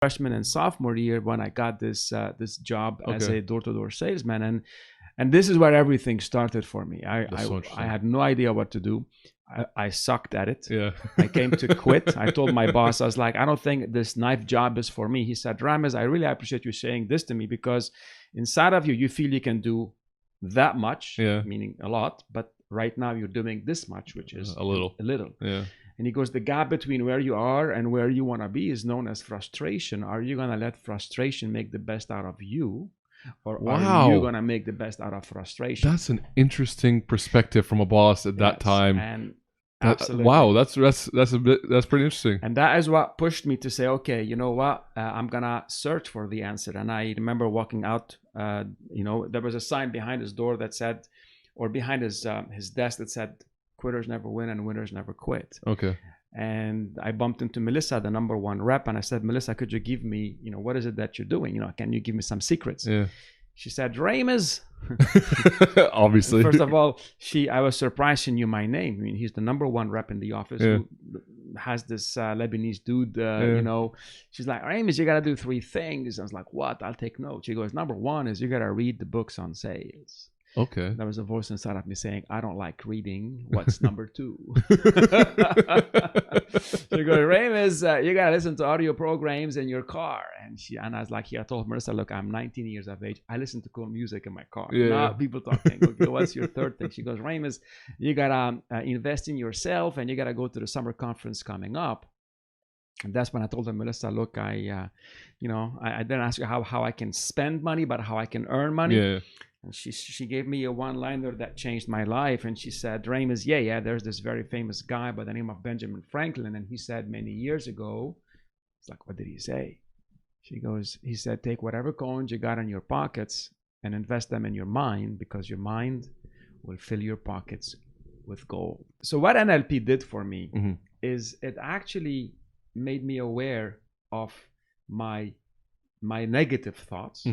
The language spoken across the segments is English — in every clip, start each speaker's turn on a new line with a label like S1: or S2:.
S1: freshman and sophomore year when I got this job as
S2: Okay.
S1: a door-to-door salesman, and this is where everything started for me.
S2: That's so
S1: I
S2: interesting.
S1: had no idea what to do. I sucked at it.
S2: Yeah.
S1: I came to quit. I told my boss, I was like, I don't think this knife job is for me. He said, Ramez, I really appreciate you saying this to me, because inside of you, you feel you can do that much,
S2: Yeah.
S1: meaning a lot, but right now you're doing this much, which is
S2: A little.
S1: A little.
S2: Yeah.
S1: And he goes, the gap between where you are and where you want to be is known as frustration. Are you going to let frustration make the best out of you? Or are you going to make the best out of frustration?
S2: That's an interesting perspective from a boss at that time.
S1: And absolutely.
S2: Wow, that's pretty interesting.
S1: And that is what pushed me to say, okay, you know what? I'm going to search for the answer. And I remember walking out, there was a sign behind his door that said, or behind his desk that said, quitters never win and winners never quit.
S2: Okay.
S1: And I bumped into Melissa, the number one rep, and I said, Melissa, could you give me, what is it that you're doing? Can you give me some secrets?
S2: Yeah.
S1: She said, Ramez.
S2: Obviously.
S1: First of all, I was surprised she knew my name. I mean, he's the number one rep in the office who has this Lebanese dude, She's like, Ramez, you got to do 3 things. I was like, what? I'll take notes. She goes, number 1 is you got to read the books on sales.
S2: Okay.
S1: There was a voice inside of me saying, I don't like reading. What's number 2? She goes, Ramez, you got to listen to audio programs in your car. And I was like, I told Marissa, look, I'm 19 years of age. I listen to cool music in my car.
S2: Yeah.
S1: Not people talking. Okay, what's your 3rd thing? She goes, Ramez, you got to invest in yourself, and you got to go to the summer conference coming up. And that's when I told her, Melissa, look, I didn't ask you how I can spend money, but how I can earn money.
S2: Yeah.
S1: And she gave me a one-liner that changed my life. And she said, Ramez, there's this very famous guy by the name of Benjamin Franklin. And he said many years ago, it's like, what did he say? He said, take whatever coins you got in your pockets and invest them in your mind, because your mind will fill your pockets with gold. So what NLP did for me is it actually made me aware of my negative thoughts.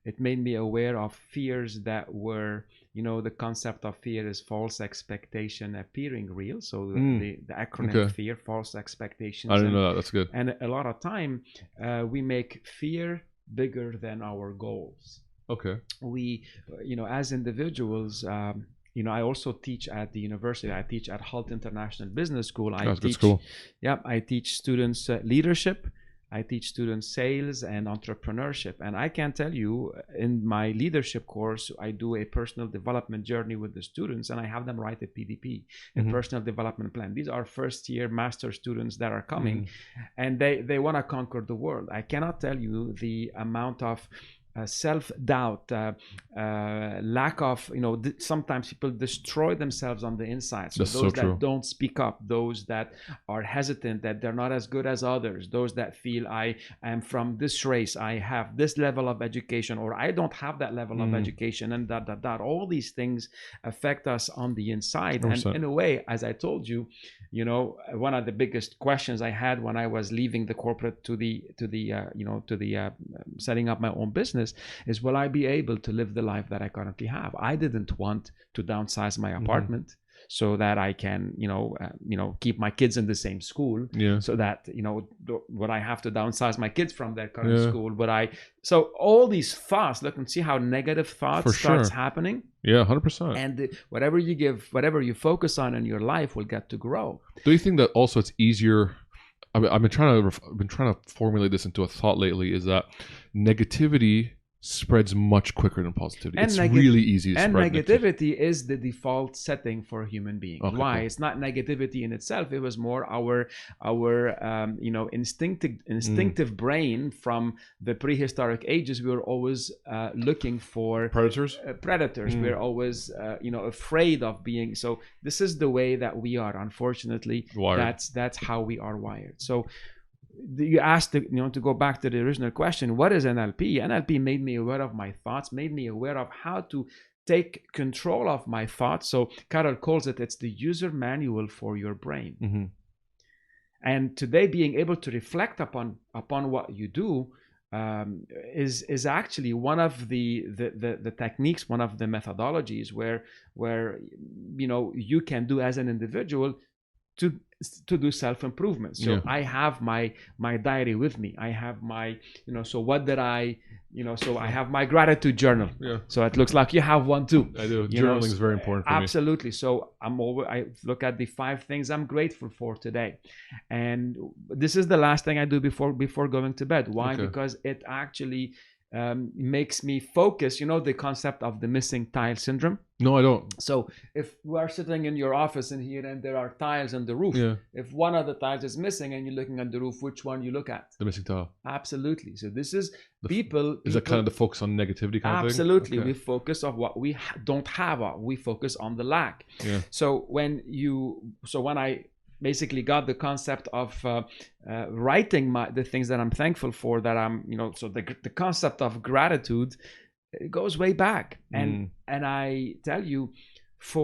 S1: It made me aware of fears that were, the concept of fear is false expectation appearing real. So the acronym fear, false expectations.
S2: I didn't know that. That's good.
S1: And a lot of time we make fear bigger than our goals.
S2: Okay.
S1: We, as individuals, I also teach at the university. I teach at Hult International Business School.
S2: That's good school.
S1: Yeah, I teach students leadership. I teach students sales and entrepreneurship. And I can tell you, in my leadership course, I do a personal development journey with the students, and I have them write a PDP, a personal development plan. These are first-year master students that are coming, and they want to conquer the world. I cannot tell you the amount of self-doubt, lack of, sometimes people destroy themselves on the inside. So
S2: that's
S1: those
S2: so true.
S1: that don't speak up, those that are hesitant, that they're not as good as others, those that feel I am from this race, I have this level of education, or I don't have that level of education, and that. All these things affect us on the inside.
S2: 100%.
S1: And in a way, as I told you, one of the biggest questions I had when I was leaving the corporate to the setting up my own business is, will I be able to live the life that I currently have? I didn't want to downsize my apartment so that I can, keep my kids in the same school.
S2: Yeah.
S1: So that, would I have to downsize my kids from their current school? So all these thoughts, look and see how negative thoughts starts happening.
S2: Yeah, 100%.
S1: And whatever you focus on in your life will get to grow.
S2: Do you think that also it's easier? I've been trying to formulate this into a thought lately, is that negativity spreads much quicker than positivity. It's really easy to spread.
S1: And negativity is the default setting for a human being.
S2: Okay,
S1: why?
S2: cool.
S1: It's not negativity in itself. It was more our instinctive brain from the prehistoric ages. We were always looking for
S2: Predators.
S1: We're always afraid of being. So this is the way that we are. Unfortunately,
S2: wired.
S1: That's how we are wired. So you asked to go back to the original question, what is NLP? NLP made me aware of my thoughts, made me aware of how to take control of my thoughts. So Carol calls it's the user manual for your brain. And today, being able to reflect upon what you do is actually one of the techniques, one of the methodologies where you can do as an individual to to do self-improvement. So
S2: Yeah.
S1: I have my diary with me. I have my, so what did I, so I have my gratitude journal.
S2: Yeah.
S1: So it looks like you have one too.
S2: I do. Journaling is very important for me.
S1: Absolutely. So I look at the 5 things I'm grateful for today. And this is the last thing I do before going to bed. Why?
S2: Okay.
S1: Because it actually makes me focus. The concept of the missing tile syndrome.
S2: No, I don't.
S1: So if we are sitting in your office in here and there are tiles on the roof,
S2: Yeah.
S1: if one of the tiles is missing and you're looking at the roof, which one you look at?
S2: The missing tile.
S1: Absolutely. So this is
S2: Is
S1: people.
S2: that kind of the focus on negativity kind of thing?
S1: Absolutely.
S2: Okay.
S1: We focus on what we don't have. We focus on the lack.
S2: Yeah.
S1: So when I basically got the concept of writing the things that I'm thankful for, that I'm, so the concept of gratitude, it goes way back. And I tell you, if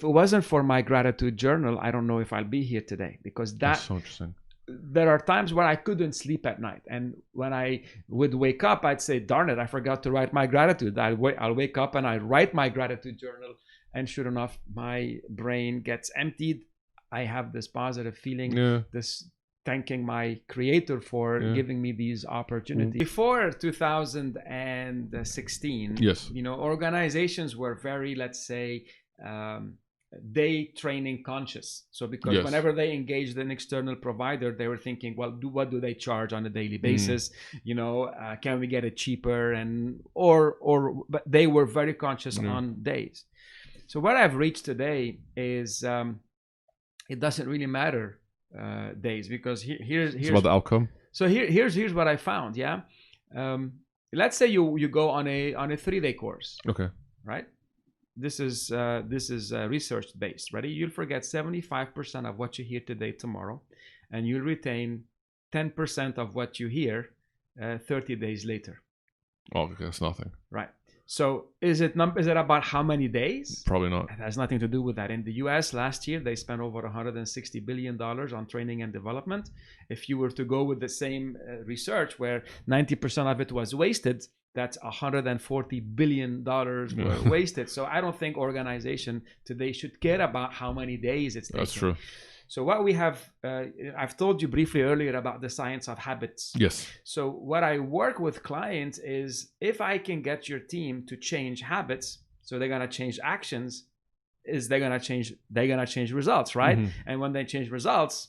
S1: it wasn't for my gratitude journal, I don't know if I'll be here today, because
S2: That's so interesting.
S1: there are times where I couldn't sleep at night, and when I would wake up, I'd say, darn it, I forgot to write my gratitude. I'll wake up and I write my gratitude journal, and sure enough, my brain gets emptied. I have this positive feeling, this thanking my creator for giving me these opportunities. Before 2016,
S2: yes,
S1: organizations were very, let's say, day training conscious. So because whenever they engaged an external provider, they were thinking, well, what do they charge on a daily basis? Can we get it cheaper? But they were very conscious on days. So what I've reached today is it doesn't really matter days, because here's
S2: it's about the outcome.
S1: So here's what I found. Yeah, let's say you go on a 3-day course.
S2: Okay.
S1: Right. This is research based. Ready? You'll forget 75% of what you hear today tomorrow, and you'll retain 10% of what you hear 30 days later.
S2: Oh, okay, that's nothing.
S1: Right. So is it about how many days?
S2: Probably not.
S1: It has nothing to do with that. In the US last year, they spent over $160 billion on training and development. If you were to go with the same research where 90% of it was wasted, that's $140 billion were wasted. So I don't think organization today should care about how many days it's taking.
S2: That's true.
S1: So what we have, I've told you briefly earlier about the science of habits.
S2: Yes.
S1: So what I work with clients is, if I can get your team to change habits, so they're gonna change actions, they're gonna change results, right?
S2: Mm-hmm.
S1: And when they change results,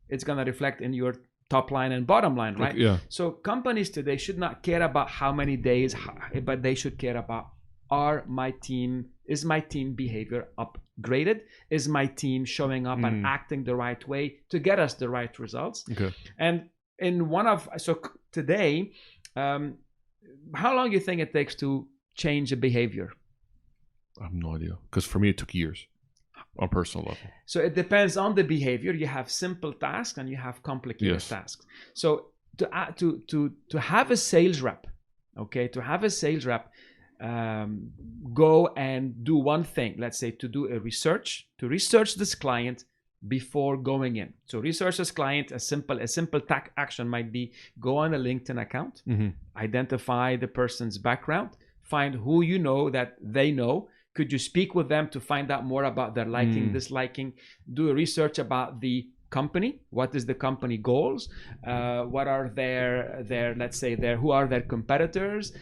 S1: it's gonna reflect in your top line and bottom line, right?
S2: Yeah.
S1: So companies today should not care about how many days, but they should care about, is my team behavior upgraded? Is my team showing up and acting the right way to get us the right results?
S2: Okay.
S1: And today, how long do you think it takes to change a behavior?
S2: I have no idea, because for me it took years on a personal level.
S1: So it depends on the behavior. You have simple tasks and you have complicated tasks. So to have a sales rep, go and do one thing. Let's say to do research this client before going in. So research this client. A simple action might be go on a LinkedIn account, identify the person's background, find who you know that they know. Could you speak with them to find out more about their liking, disliking? Do a research about the company. What is the company goals? What are who are their competitors?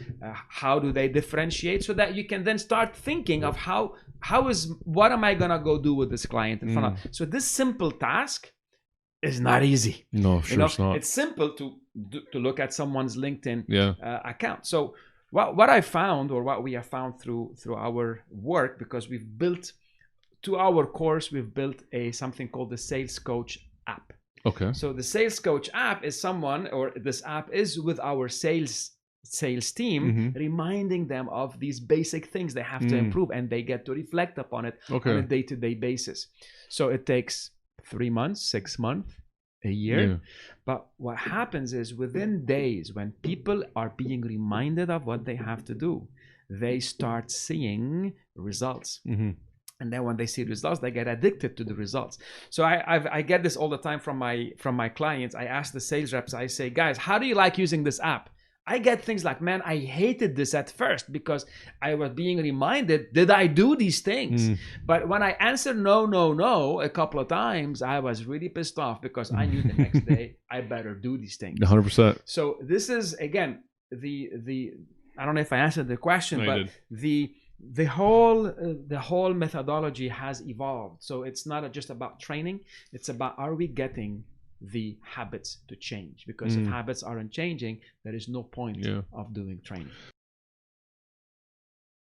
S1: How do they differentiate? So that you can then start thinking of what am I gonna go do with this client in front of? So this simple task is not easy.
S2: No, sure, it's not.
S1: It's simple to look at someone's LinkedIn account. So what I found, or what we have found through our work, because we've built something called the Sales Coach app.
S2: Okay.
S1: So the Sales Coach app is this app is with our sales team, reminding them of these basic things they have to improve, and they get to reflect upon it on a day-to-day basis. So it takes 3 months, 6 months, a year. But what happens is, within days, when people are being reminded of what they have to do, they start seeing results. And then when they see results, they get addicted to the results. So I get this all the time from my clients. I ask the sales reps, I say, guys, how do you like using this app? I get things like, man, I hated this at first because I was being reminded, did I do these things? But when I answered no a couple of times, I was really pissed off because I knew the next day I better do these things.
S2: 100%.
S1: So this is, again, the I don't know if I answered the question,
S2: No,
S1: but the whole methodology has evolved. So it's not just about training. It's about, are we getting the habits to change? Because if habits aren't changing, there is no point of doing training.